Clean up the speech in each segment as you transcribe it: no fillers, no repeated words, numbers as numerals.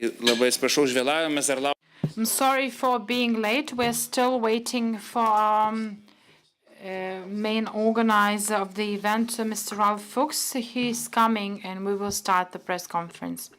Labai atsiprašau už vėlavimą, mes dar laukiame. I'm sorry for being late. We're still waiting for main organizer of the event, Mr. Ralph Fuchs. He's coming and we will start the press conference.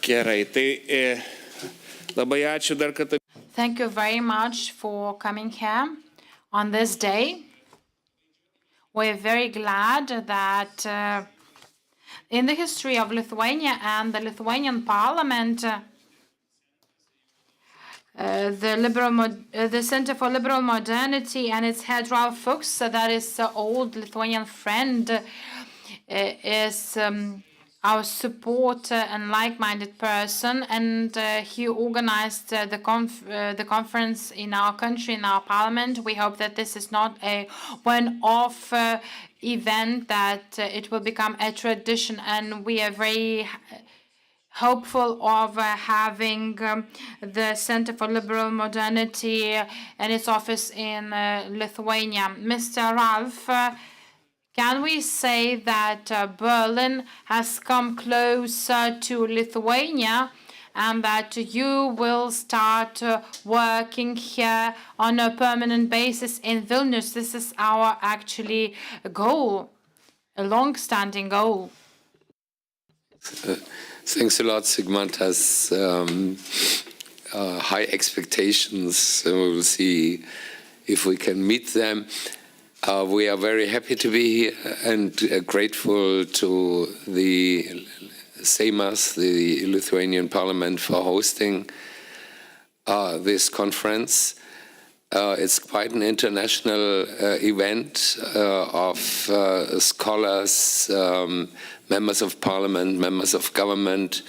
Gerai, tai labai ačiū dar kartą. Thank you very much for coming here on this day. We're very glad that in the history of Lithuania and the Lithuanian parliament, the Center for Liberal Modernity and its head Ralph Fuchs, that is an old Lithuanian friend, is our support and like-minded person, and he organized the conference in our country, in our parliament. We hope that this is not a one-off event, that it will become a tradition, and we are very hopeful of having the Center for Liberal Modernity and its office in Lithuania. Mr. Ralph, can we say that Berlin has come closer to Lithuania and that you will start working here on a permanent basis in Vilnius? This is our actually goal, a long-standing goal. Thanks a lot. Sigmund has high expectations, and we will see if we can meet them. We are very happy to be here and grateful to the Seimas, the Lithuanian Parliament, for hosting this conference. It's quite an international event of scholars, members of parliament, members of government,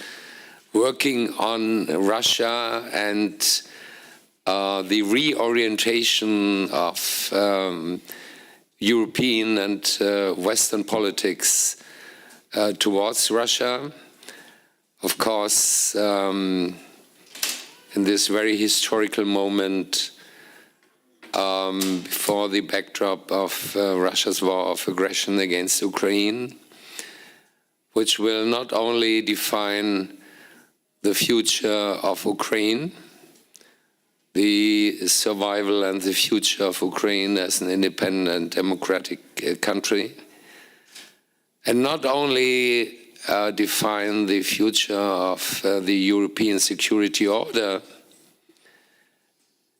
working on Russia and the reorientation of European and Western politics towards Russia. Of course, in this very historical moment, before the backdrop of Russia's war of aggression against Ukraine, which will not only define the future of Ukraine, the survival and the future of Ukraine as an independent democratic country, and not only define the future of the European security order.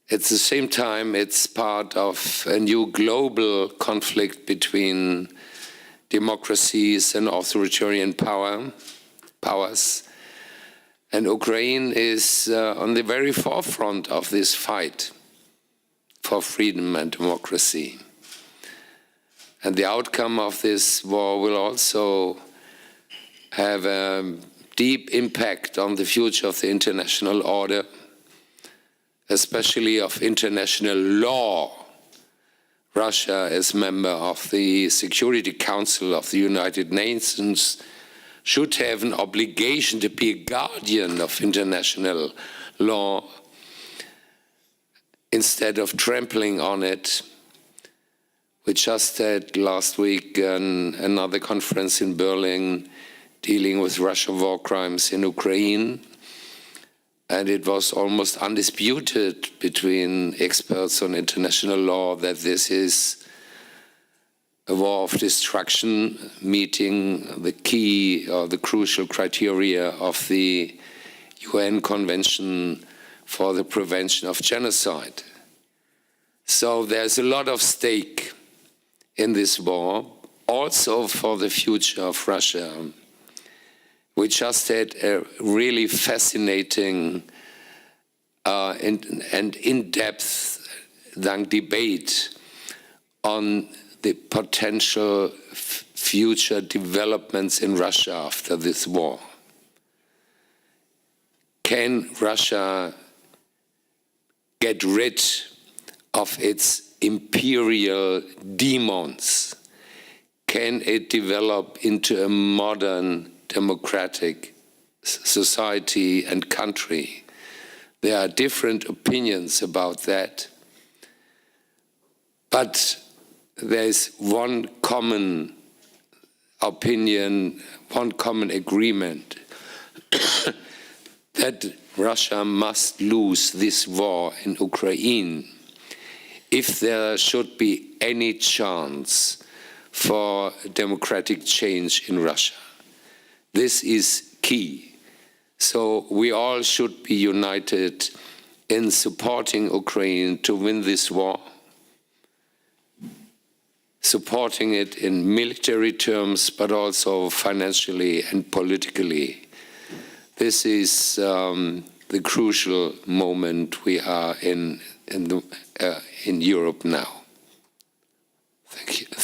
At the same time, it's part of a new global conflict between democracies and authoritarian powers. And Ukraine is on the very forefront of this fight for freedom and democracy. And the outcome of this war will also have a deep impact on the future of the international order, especially of international law. Russia, as member of the Security Council of the United Nations, should have an obligation to be a guardian of international law instead of trampling on it. We just had last week another conference in Berlin dealing with Russian war crimes in Ukraine, and it was almost undisputed between experts on international law that this is a war of destruction, meeting the key or the crucial criteria of the UN Convention for the Prevention of Genocide. So there's a lot of stake in this war, also for the future of Russia. We just had a really fascinating and in-depth debate on the potential future developments in Russia after this war. can Russia get rid of its imperial demons? Can it develop into a modern democratic society and country? There are different opinions about that. But there's one common opinion, one common agreement that Russia must lose this war in Ukraine if there should be any chance for democratic change in Russia. This is key. So we all should be united in supporting Ukraine to win this war, supporting it in military terms, but also financially and politically. This is the crucial moment we are in Europe now.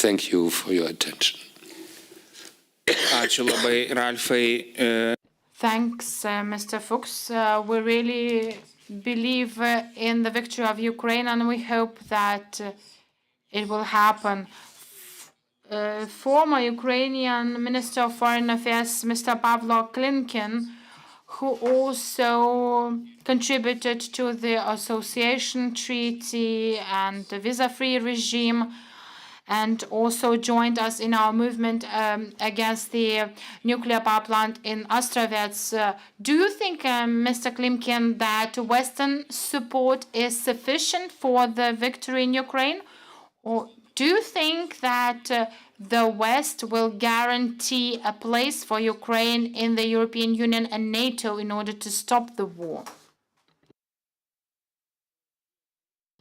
Thank you for your attention. Ačiū labai, Ralfai. Thanks, Mr. Fuchs. We really believe in the victory of Ukraine, and we hope that it will happen. Former Ukrainian Minister of Foreign Affairs, Mr. Pavlo Klimkin, who also contributed to the association treaty and the visa-free regime, and also joined us in our movement against the nuclear power plant in Ostrovets. Do you think, Mr. Klimkin, that Western support is sufficient for the victory in Ukraine? Or do you think that the West will guarantee a place for Ukraine in the European Union and NATO in order to stop the war?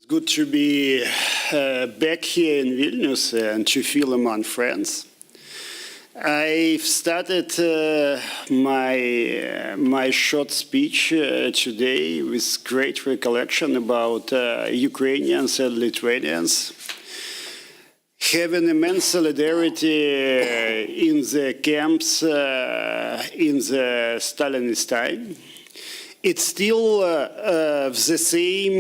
Good to be back here in Vilnius and to feel among friends. I've started my short speech today with great recollection about Ukrainians and Lithuanians having immense solidarity in the camps in the Stalinist time. It's still the same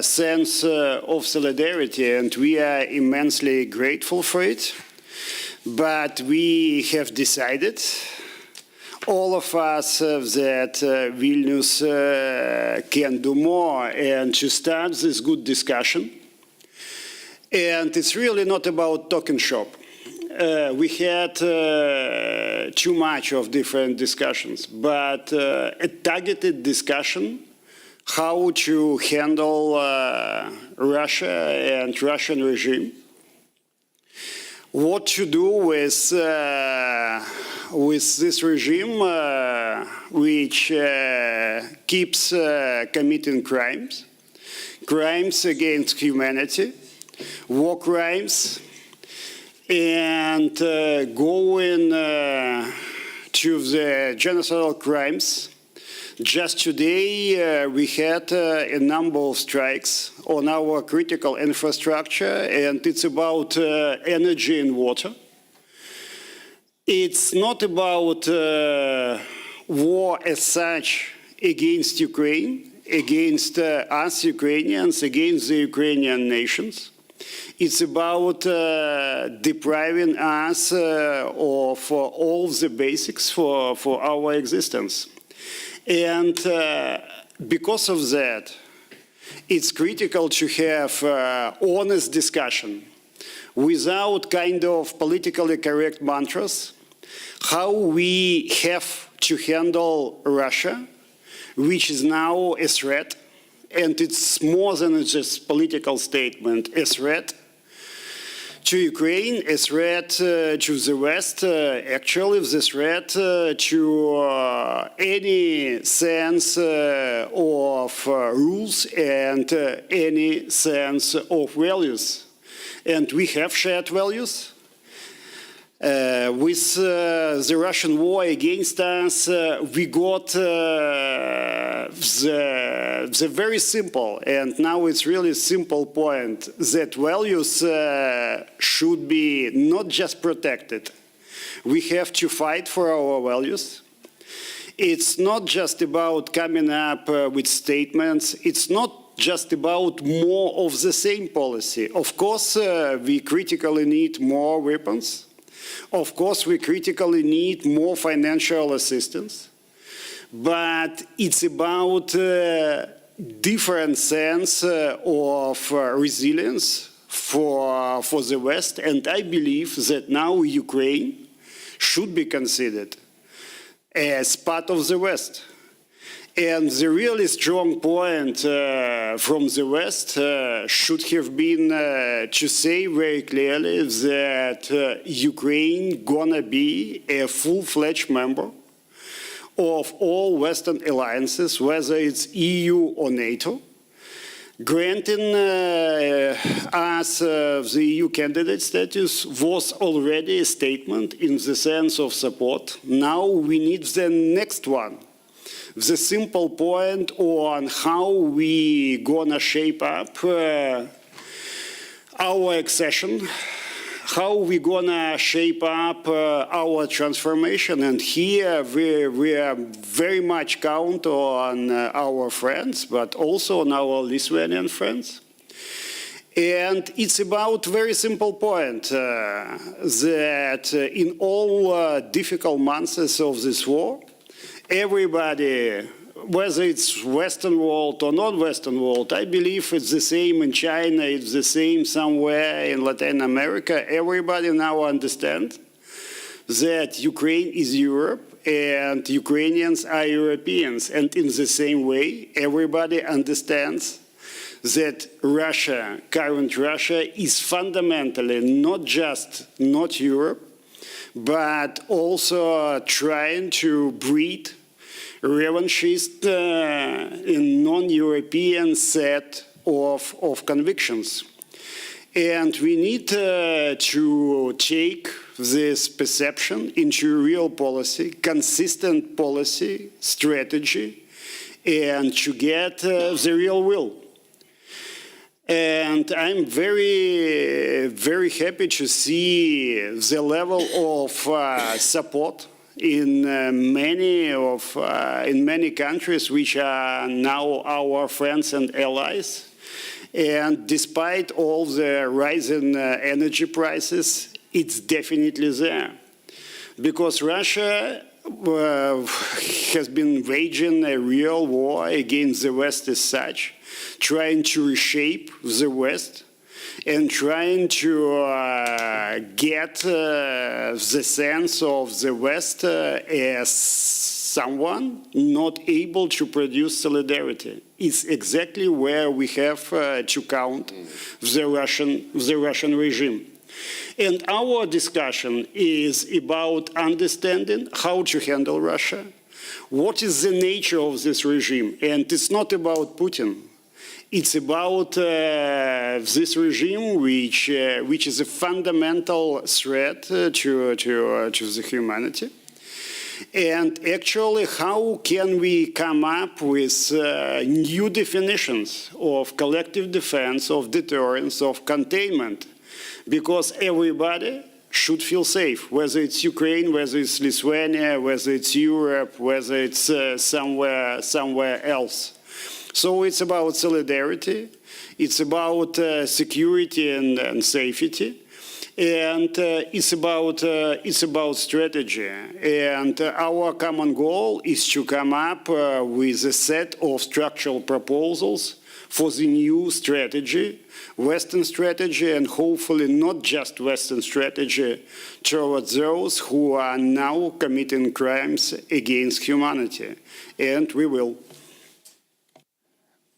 sense of solidarity, and we are immensely grateful for it. But we have decided, all of us, that Vilnius can do more and to start this good discussion. And it's really not about talking shop. We had too much of different discussions, but a targeted discussion how to handle Russia and Russian regime, what to do with this regime which keeps committing crimes against humanity, war crimes, and going to the genocidal crimes. Just today, we had a number of strikes on our critical infrastructure, and it's about energy and water. It's not about war as such against Ukraine, against us Ukrainians, against the Ukrainian nations. It's about depriving us of all the basics for our existence. And because of that, it's critical to have honest discussion without kind of politically correct mantras, how we have to handle Russia, which is now a threat. And it's more than just political statement, a threat to Ukraine, a threat to the West, actually the threat to any sense of rules and any sense of values. And we have shared values. With the Russian war against us, we got the very simple, and now it's really simple point, that values should be not just protected. We have to fight for our values. It's not just about coming up with statements. It's not just about more of the same policy. Of course, we critically need more weapons. Of course, we critically need more financial assistance. But it's about different sense of resilience for the West. And I believe that now Ukraine should be considered as part of the West. And the really strong point from the West should have been to say very clearly that Ukraine gonna be a full-fledged member of all Western alliances, whether it's EU or NATO, granting us the EU candidate status was already a statement in the sense of support. Now we need the next one, the simple point on how we gonna shape up our accession, how we gonna shape up our transformation. And here we are very much count on our friends, but also on our Lithuanian friends. And it's about very simple point that in all difficult months of this war, everybody, whether it's Western world or non-Western world, I believe it's the same in China, it's the same somewhere in Latin America. Everybody now understands that Ukraine is Europe and Ukrainians are Europeans. And in the same way, everybody understands that Russia, current Russia, is fundamentally not just not Europe, but also trying to breed revanchist in non-European set of convictions. And we need to take this perception into real policy, consistent policy, strategy, and to get the real will. And I'm very, very happy to see the level of support in many countries which are now our friends and allies. And despite all the rising energy prices, it's definitely there. Because Russia has been waging a real war against the West as such, trying to reshape the West and trying to get the sense of the West as someone not able to produce solidarity. It's exactly where we have to count the Russian regime. And our discussion is about understanding how to handle Russia, what is the nature of this regime, and it's not about Putin. It's about this regime, which is a fundamental threat to the humanity. And actually, how can we come up with new definitions of collective defense, of deterrence, of containment? Because everybody should feel safe, whether it's Ukraine, whether it's Lithuania, whether it's Europe, whether it's somewhere else. So it's about solidarity, it's about security and safety, and it's about strategy. And our common goal is to come up with a set of structural proposals for the new strategy, Western strategy, and hopefully not just Western strategy towards those who are now committing crimes against humanity. And we will.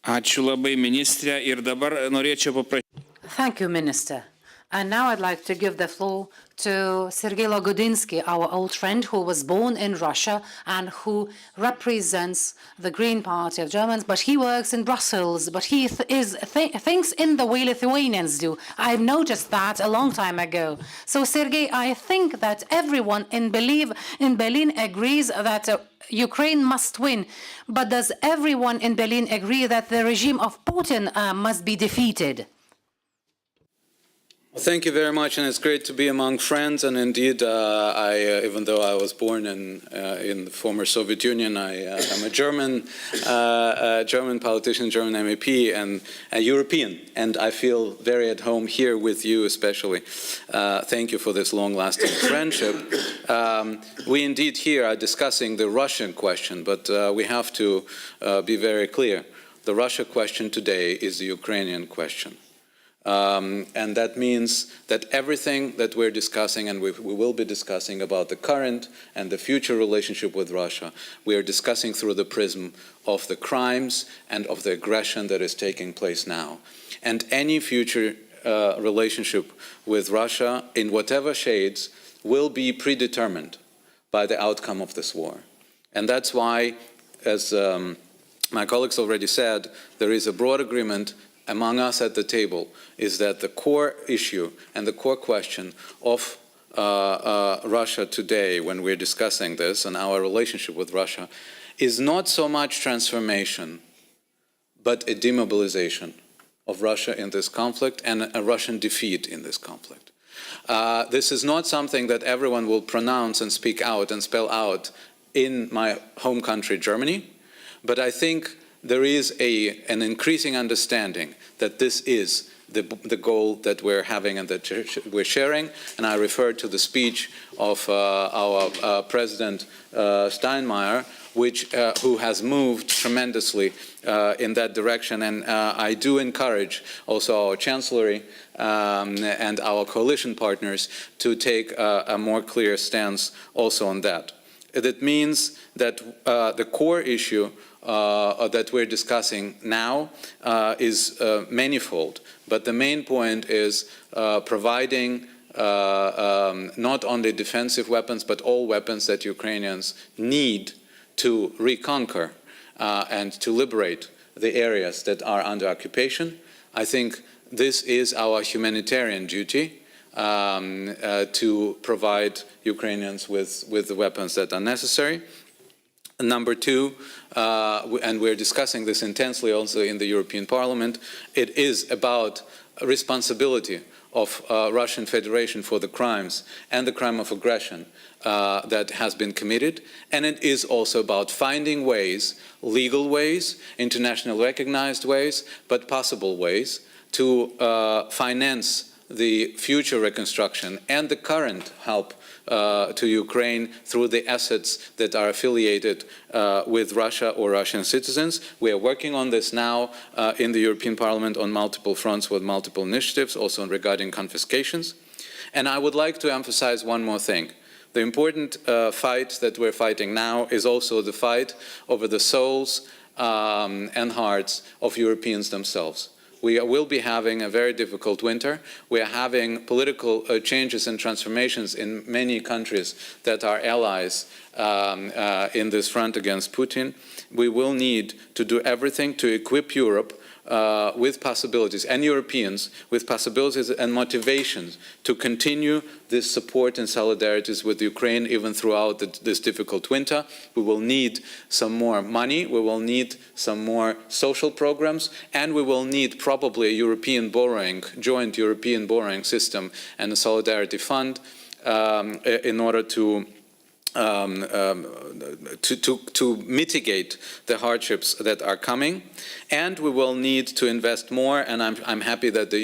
Ačiū labai, ministrė. Ir dabar norėčiau paprašyti. Thank you, Minister. And now I'd like to give the floor to Sergei Lagodinsky, our old friend who was born in Russia and who represents the Green Party of Germans, but he works in Brussels, but he thinks in the way Lithuanians do. I've noticed that a long time ago. So, Sergei, I think that everyone in Berlin agrees that Ukraine must win. But does everyone in Berlin agree that the regime of Putin must be defeated? Well, thank you very much, and it's great to be among friends. And indeed, even though I was born in the former Soviet Union, I'm a German politician, German MEP, and a European. And I feel very at home here with you, especially. Thank you for this long-lasting friendship. We indeed here are discussing the Russian question, but we have to be very clear. The Russia question today is the Ukrainian question. And that means that everything that we're discussing, and we will be discussing about the current and the future relationship with Russia, we are discussing through the prism of the crimes and of the aggression that is taking place now. And any future relationship with Russia, in whatever shades, will be predetermined by the outcome of this war. And that's why, as my colleagues already said, there is a broad agreement among us at the table is that the core issue and the core question of Russia today, when we're discussing this and our relationship with Russia, is not so much transformation, but a demobilization of Russia in this conflict and a Russian defeat in this conflict. This is not something that everyone will pronounce and speak out and spell out in my home country, Germany, but I think there is an increasing understanding that this is the goal that we're having and that we're sharing. And I refer to the speech of our President Steinmeier, who has moved tremendously in that direction. And I do encourage also our Chancellery and our coalition partners to take a more clear stance also on that. That means that the core issue that we're discussing now is manifold, but the main point is providing not only defensive weapons, but all weapons that Ukrainians need to reconquer and to liberate the areas that are under occupation. I think this is our humanitarian duty to provide Ukrainians with the weapons that are necessary. Number two, and we're discussing this intensely also in the European Parliament, it is about responsibility of Russian Federation for the crimes and the crime of aggression that has been committed. And it is also about finding ways, legal ways, internationally recognized ways, but possible ways to finance the future reconstruction and the current help to Ukraine through the assets that are affiliated with Russia or Russian citizens. We are working on this now in the European Parliament on multiple fronts with multiple initiatives, also regarding confiscations. And I would like to emphasize one more thing. The important fight that we're fighting now is also the fight over the souls and hearts of Europeans themselves. We will be having a very difficult winter. We are having political changes and transformations in many countries that are allies in this front against Putin. We will need to do everything to equip Europe with possibilities, and Europeans with possibilities and motivations to continue this support and solidarities with Ukraine even throughout this difficult winter. We will need some more money, we will need some more social programs, and we will need probably a European borrowing, joint European borrowing system and a solidarity fund in order to mitigate the hardships that are coming. And we will need to invest more, and I'm happy that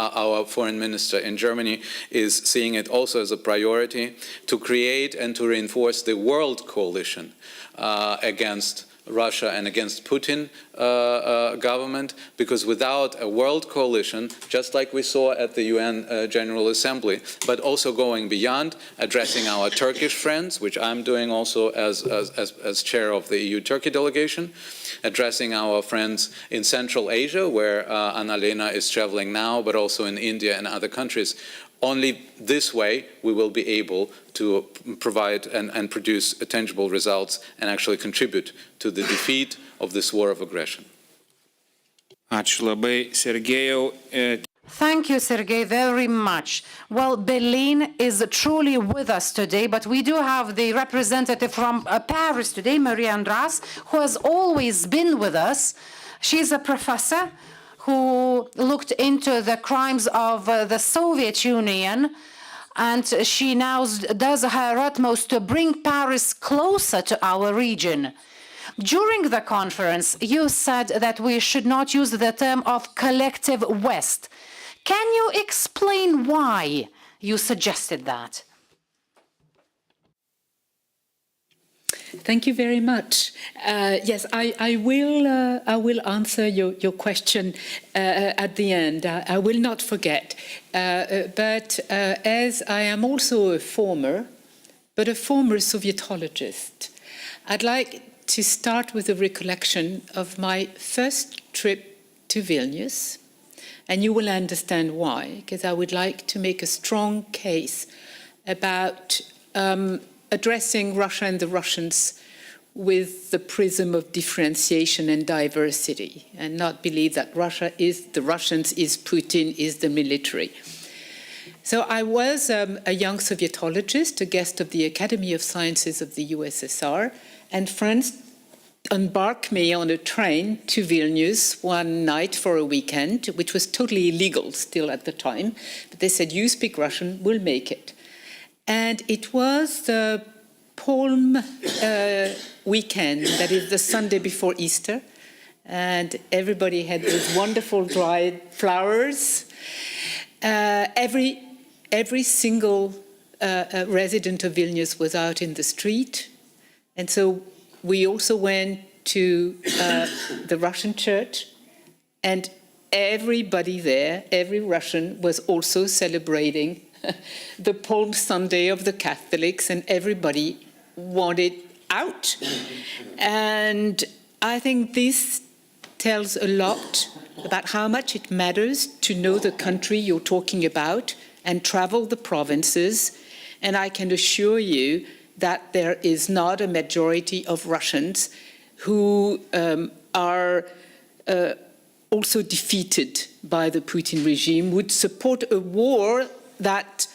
our foreign minister in Germany is seeing it also as a priority, to create and to reinforce the world coalition against Russia and against Putin government, because without a world coalition, just like we saw at the UN General Assembly, but also going beyond, addressing our Turkish friends, which I'm doing also as chair of the EU-Turkey delegation, addressing our friends in Central Asia, where Anna-Lena is traveling now, but also in India and other countries. Only this way we will be able to provide and produce tangible results and actually contribute to the defeat of this war of aggression. Ačiū labai, Sergejau. Thank you, Sergei, very much. Well, Berlin is truly with us today, but we do have the representative from Paris today, Maria Andras, who has always been with us. She's a professor who looked into the crimes of the Soviet Union, and she now does her utmost to bring Paris closer to our region. During the conference, you said that we should not use the term of collective West. Can you explain why you suggested that? Thank you very much. Yes, I will answer your question at the end. I will not forget. But as I am also a former Sovietologist, I'd like to start with a recollection of my first trip to Vilnius, and you will understand why, because I would like to make a strong case about addressing Russia and the Russians with the prism of differentiation and diversity, and not believe that Russia is the Russians, is Putin, is the military. So I was a young Sovietologist, a guest of the Academy of Sciences of the USSR, and friends embarked me on a train to Vilnius one night for a weekend, which was totally illegal still at the time. But they said, you speak Russian, we'll make it. And it was the Palm weekend, that is the Sunday before Easter. And everybody had these wonderful dried flowers. Every single resident of Vilnius was out in the street. And so we also went to the Russian church, and everybody there, every Russian, was also celebrating the Palm Sunday of the Catholics, and everybody wanted out. And I think this tells a lot about how much it matters to know the country you're talking about and travel the provinces. And I can assure you that there is not a majority of Russians who are also defeated by the Putin regime, would support a war that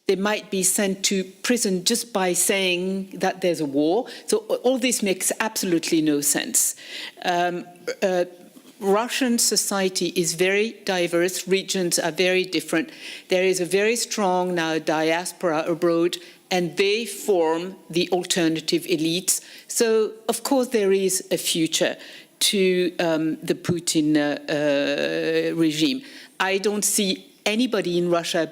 they might be sent to prison just by saying that there's a war. So all this makes absolutely no sense. Russian society is very diverse, regions are very different. There is a very strong now diaspora abroad, and they form the alternative elites. So, of course, there is a future to the Putin regime. I don't see anybody in Russia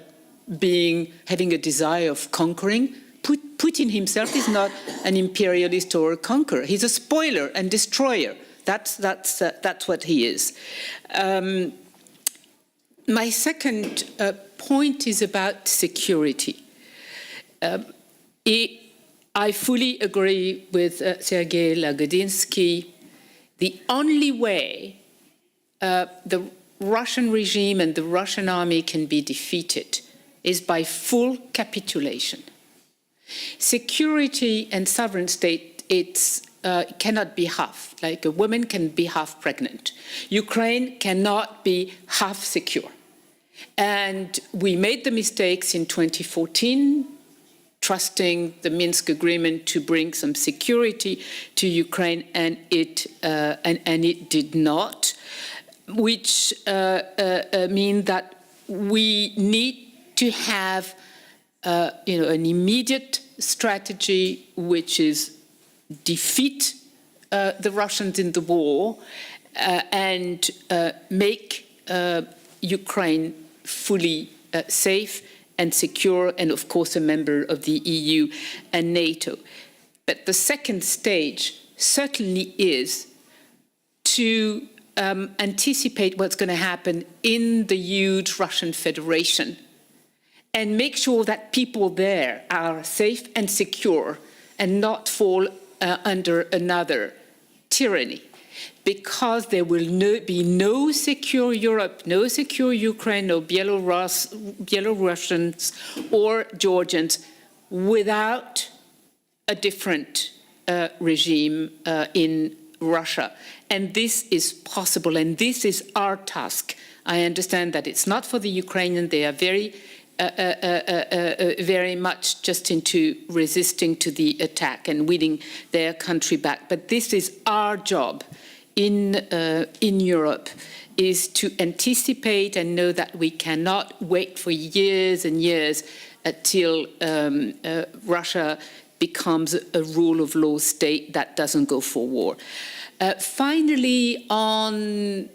having a desire of conquering. Putin himself is not an imperialist or a conqueror. He's a spoiler and destroyer. That's what he is. My second point is about security. I fully agree with Sergei Lagodinsky. The only way the Russian regime and the Russian army can be defeated is by full capitulation. Security and sovereign state, it cannot be half. Like a woman can be half pregnant. Ukraine cannot be half secure. And we made the mistakes in 2014, trusting the Minsk agreement to bring some security to Ukraine, and it did not, which means that we need to have an immediate strategy, which is defeat the Russians in the war and make Ukraine fully safe and secure, and of course a member of the EU and NATO. But the second stage certainly is to anticipate what's going to happen in the huge Russian Federation and make sure that people there are safe and secure and not fall under another tyranny. Because there will be no secure Europe, no secure Ukraine, no Belarusians or Georgians without a different regime in Russia. And this is possible, and this is our task. I understand that it's not for the Ukrainians. They are very much just into resisting to the attack and winning their country back. But this is our job in Europe is to anticipate and know that we cannot wait for years and years until Russia becomes a rule of law state that doesn't go for war. Finally, on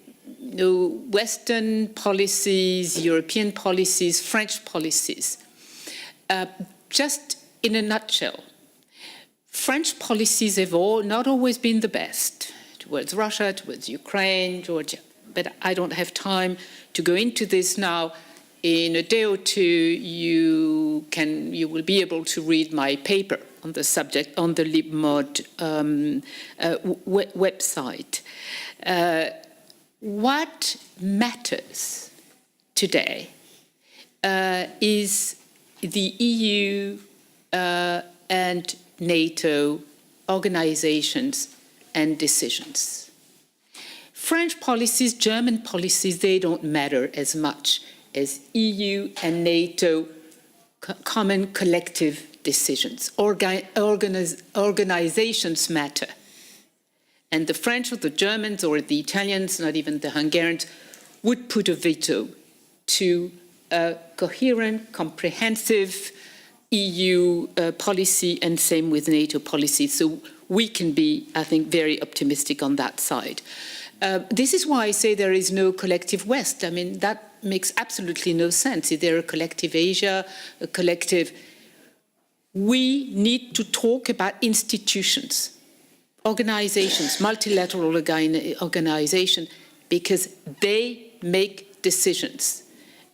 Western policies, European policies, French policies, just in a nutshell, French policies have not always been the best towards Russia, towards Ukraine, Georgia. But I don't have time to go into this now. In a day or two, you will be able to read my paper on the subject on the LibMod website. What matters today is the EU and NATO organizations and decisions. French policies, German policies, they don't matter as much as EU and NATO common collective decisions. Organizations matter. And the French or the Germans or the Italians, not even the Hungarians, would put a veto to a coherent, comprehensive EU policy, and same with NATO policy. So we can be, I think, very optimistic on that side. This is why I say there is no collective West. I mean, that makes absolutely no sense. Is there a collective Asia, a collective? We need to talk about institutions, organizations, multilateral organizations, because they make decisions.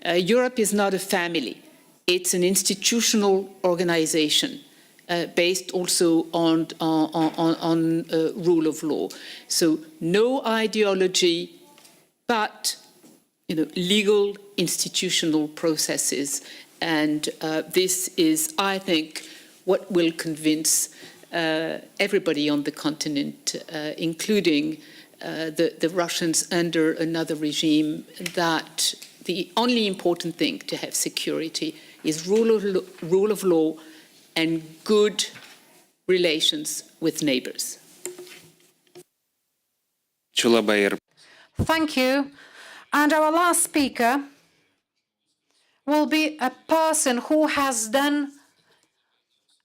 Europe is not a family. It's an institutional organization based also on rule of law. So no ideology, but legal institutional processes. And this is, I think, what will convince everybody on the continent, including the Russians under another regime, that the only important thing to have security is rule of law and good relations with neighbors. Thank you. And our last speaker will be a person who has done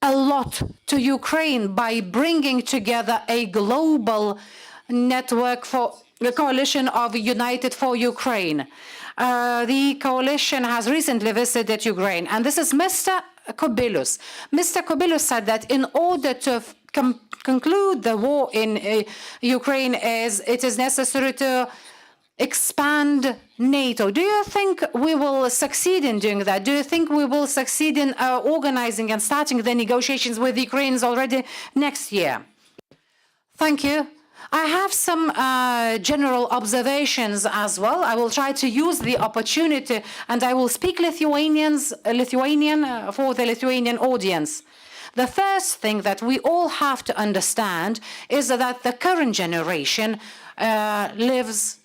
a lot to Ukraine by bringing together a global network for the coalition of United for Ukraine. The coalition has recently visited Ukraine, and this is Mr. Kubilius. Mr. Kubilius said that in order to conclude the war in Ukraine, it is necessary to expand NATO. Do you think we will succeed in doing that? Do you think we will succeed in organizing and starting the negotiations with the Ukrainians already next year? Thank you. I have some general observations as well. I will try to use the opportunity, and I will speak Lithuanian for the Lithuanian audience. The first thing that we all have to understand is that the current generation lives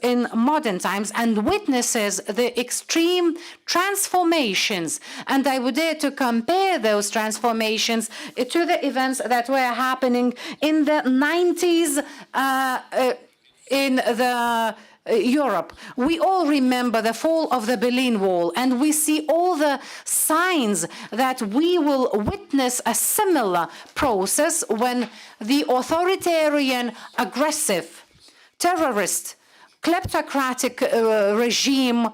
in modern times and witnesses the extreme transformations. And I would dare to compare those transformations to the events that were happening in the 90s in Europe. We all remember the fall of the Berlin Wall, and we see all the signs that we will witness a similar process when the authoritarian, aggressive, terrorist, kleptocratic regime,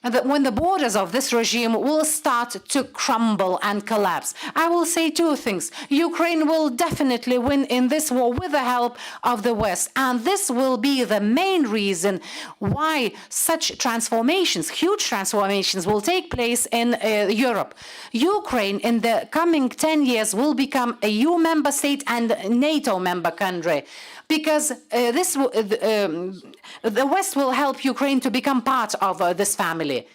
and that when the borders of this regime will start to crumble and collapse. I will say two things. Ukraine will definitely win in this war with the help of the West. And this will be the main reason why such transformations, huge transformations, will take place in Europe. Ukraine in the coming 10 years will become a EU member state and NATO member country, because the West will help Ukraine to become part of this family.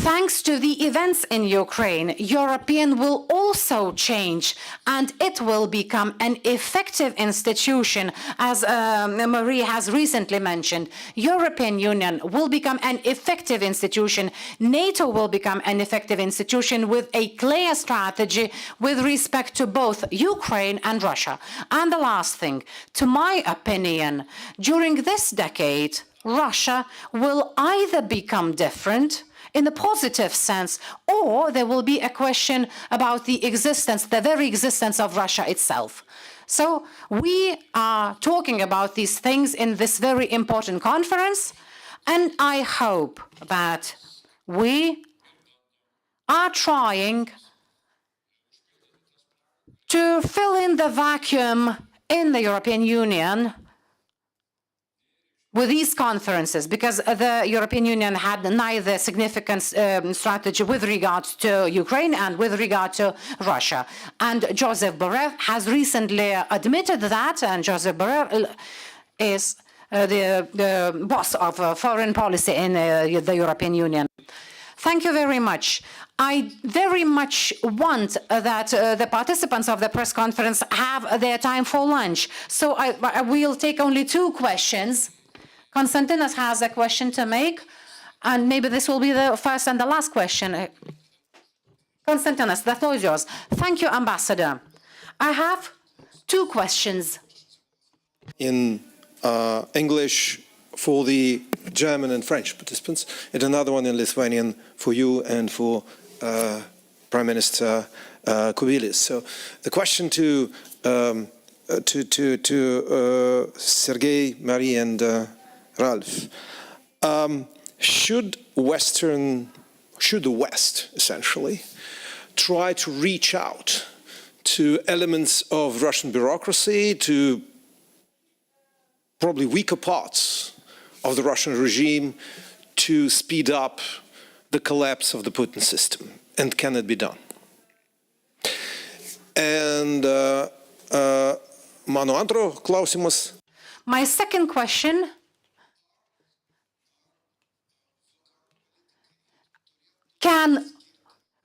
Thanks to the events in Ukraine, European will also change, and it will become an effective institution, as Marie has recently mentioned. European Union will become an effective institution. NATO will become an effective institution with a clear strategy with respect to both Ukraine and Russia. And the last thing, to my opinion, during this decade, Russia will either become different in the positive sense, or there will be a question about the existence, the very existence of Russia itself. So we are talking about these things in this very important conference, and I hope that we are trying to fill in the vacuum in the European Union with these conferences, because the European Union had neither significant strategy with regard to Ukraine and with regard to Russia. And Joseph Borrell has recently admitted that, and Joseph Borrell is the boss of foreign policy in the European Union. Thank you very much. I very much want that the participants of the press conference have their time for lunch. So I will take only 2 questions. Konstantinas has a question to make, and maybe this will be the first and the last question. Konstantinas, the floor is yours. Thank you, Ambassador. I have 2 questions. In English for the German and French participants, and another one in Lithuanian for you and for Prime Minister Kubilius. So the question to Sergei, Marie, and Ralph, should the West essentially try to reach out to elements of Russian bureaucracy, to probably weaker parts of the Russian regime, to speed up the collapse of the Putin system? And can it be done? And mano antro klausimas. My second question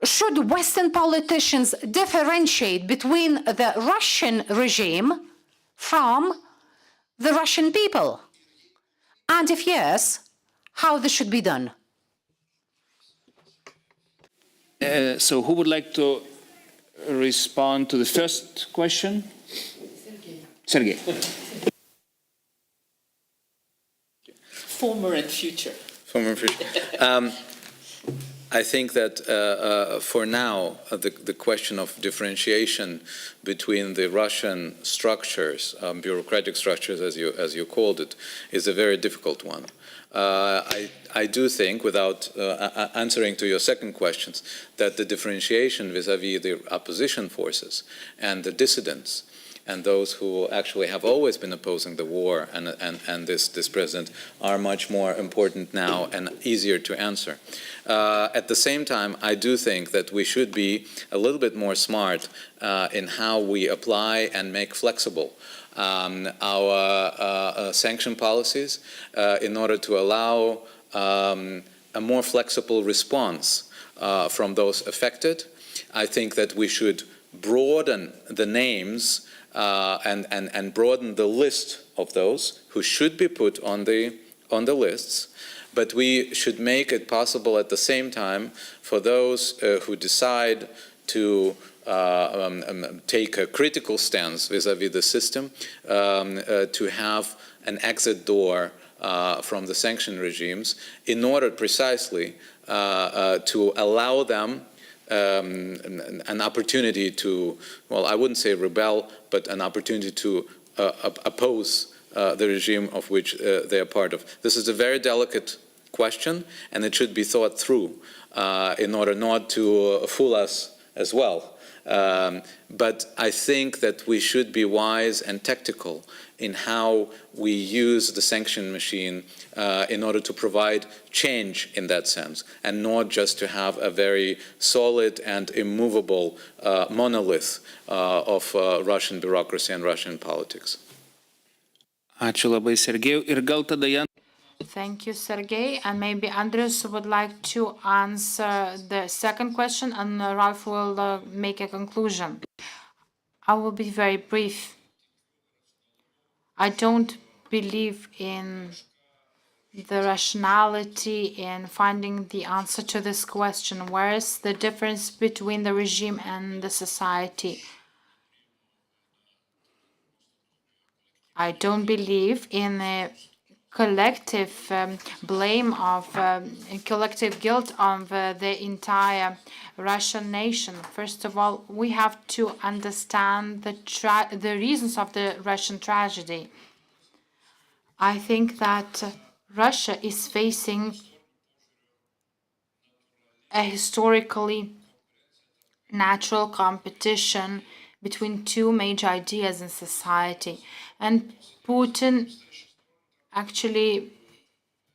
should Western politicians differentiate between the Russian regime from the Russian people? And if yes, how this should be done? So who would like to respond to the first question? Sergei. Former and future. Former and future. I think that for now, the question of differentiation between the Russian structures, bureaucratic structures, as you called it, is a very difficult one. I do think, without answering to your second questions, that the differentiation vis-à-vis the opposition forces and the dissidents and those who actually have always been opposing the war and this president are much more important now and easier to answer. At the same time, I do think that we should be a little bit more smart in how we apply and make flexible our sanction policies in order to allow a more flexible response from those affected. I think that we should broaden the names and broaden the list of those who should be put on the lists, but we should make it possible at the same time for those who decide to take a critical stance vis-à-vis the system to have an exit door from the sanction regimes in order precisely to allow them an opportunity to, well, I wouldn't say rebel, but an opportunity to oppose the regime of which they are part of. This is a very delicate question, and it should be thought through in order not to fool us as well. But I think that we should be wise and tactical in how we use the sanction machine in order to provide change in that sense, and not just to have a very solid and immovable monolith of Russian bureaucracy and Russian politics. Ačiū labai, Sergejau. Ir gal tada Thank you, Sergei. And maybe Andres would like to answer the second question, and Ralph will make a conclusion. I will be very brief. I don't believe in the rationality in finding the answer to this question. Where is the difference between the regime and the society? I don't believe in a collective blame of collective guilt of the entire Russian nation. First of all, we have to understand the reasons of the Russian tragedy. I think that Russia is facing a historically natural competition between two major ideas in society, and Putin actually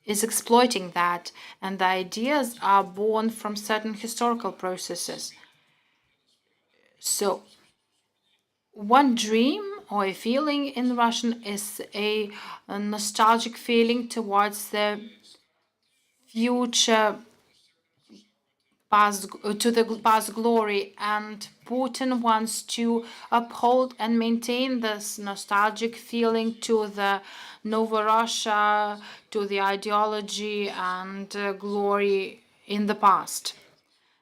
is exploiting that, and the ideas are born from certain historical processes. So one dream or a feeling in Russian is a nostalgic feeling towards the future to the past glory, and Putin wants to uphold and maintain this nostalgic feeling to the Novorussia, to the ideology and glory in the past.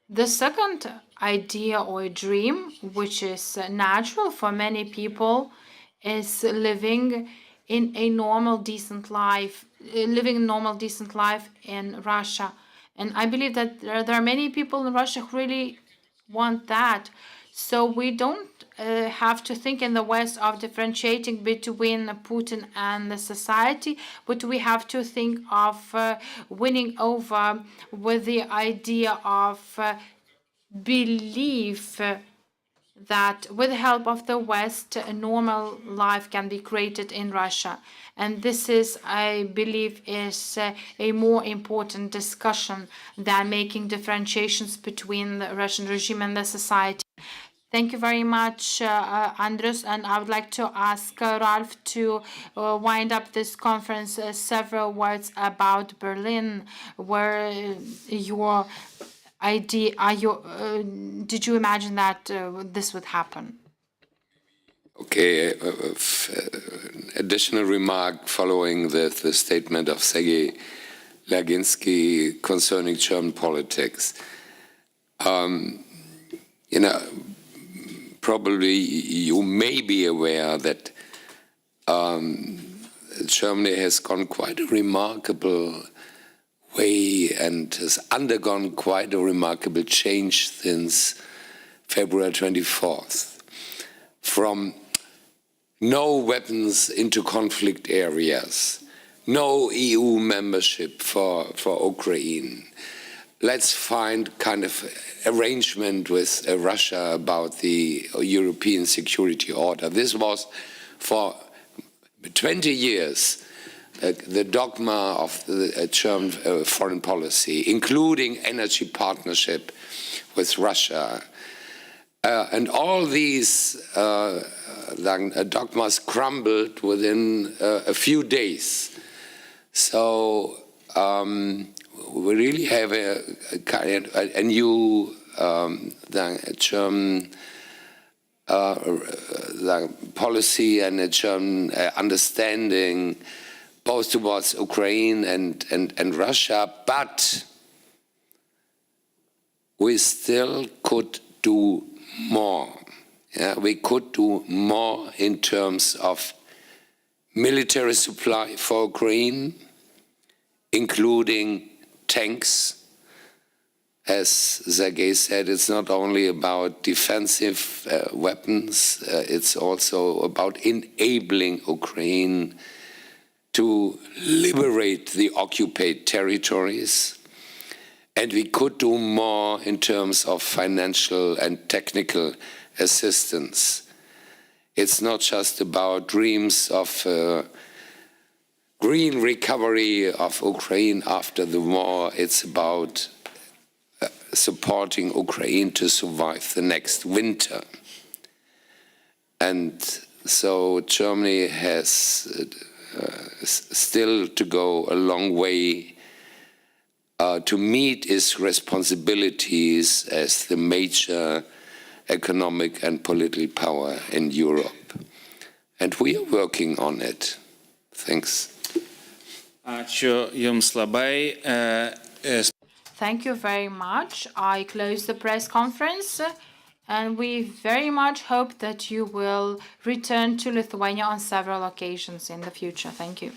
The second idea or dream, which is natural for many people, is living in a normal, decent life, in Russia. And I believe that there are many people in Russia who really want that. So we don't have to think in the West of differentiating between Putin and the society, but we have to think of winning over with the idea of belief that with the help of the West, a normal life can be created in Russia. And this is, I believe, is a more important discussion than making differentiations between the Russian regime and the society. Thank you very much, Andres. And I would like to ask Ralph to wind up this conference several words about Berlin, where your idea, did you imagine that this would happen? Okay, additional remark following the statement of Sergei Laginsky concerning German politics. You know, probably you may be aware that Germany has gone quite a remarkable way and has undergone quite a remarkable change since February 24th. From no weapons into conflict areas, no EU membership for Ukraine. Let's find kind of arrangement with Russia about the European security order. This was for 20 years the dogma of the German foreign policy, including energy partnership with Russia. And all these dogmas crumbled within a few days. So we really have a new German policy and a German understanding both towards Ukraine and Russia, but we still could do more. Yeah, we could do more in terms of military supply for Ukraine, including tanks. As Sergei said, it's not only about defensive weapons, it's also about enabling Ukraine to liberate the occupied territories. And we could do more in terms of financial and technical assistance. It's not just about dreams of green recovery of Ukraine after the war. It's about supporting Ukraine to survive the next winter. And so Germany has still to go a long way to meet its responsibilities as the major economic and political power in Europe. And we are working on it. Thanks. Ačiū Jums labai. Thank you very much. I close the press conference, and we very much hope that you will return to Lithuania on several occasions in the future. Thank you.